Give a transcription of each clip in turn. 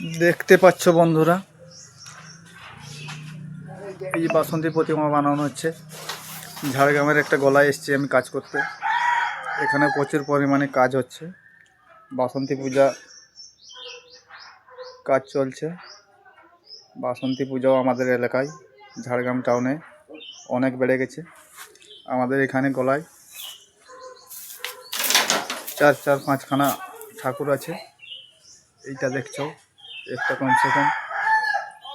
দেখতে পাচ্ছ বন্ধুরা, এই বাসন্তী প্রতিমা বানানো হচ্ছে। ঝাড়গ্রামের একটা গলায় এসেছি আমি কাজ করতে। এখানে প্রচুর পরিমাণে কাজ হচ্ছে। বাসন্তী পূজা কাজ চলছে। বাসন্তী পূজাও আমাদের এলাকায় ঝাড়গ্রাম টাউনে অনেক বেড়ে গেছে। আমাদের এখানে গলায় 4-5খানা ঠাকুর আছে। এইটা দেখছো, একটা কমসে কম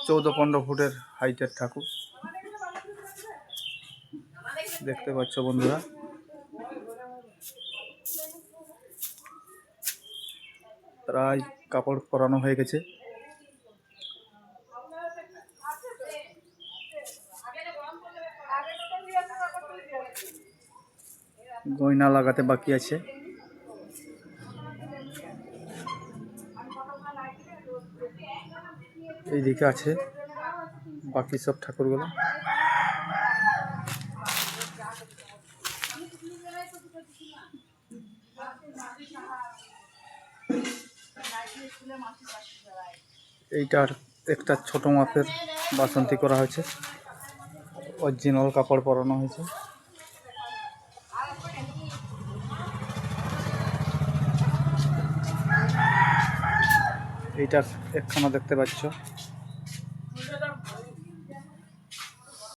14-15 ফুটের হাইটের ঠাকুর দেখতে পাচ্ছ বন্ধুরা। প্রায় কাপড় পরানো হয়ে গেছে। গয়না লাগাতে বাকি আছে। এইদিকে আছে বাকি সব ঠাকুরগুলো। এইটার একটা ছোট মাপের বাসন্তী করা হয়েছে, অরিজিনাল কাপড় পরানো হয়েছে। এইটার একখানা দেখতে পাচ্ছ।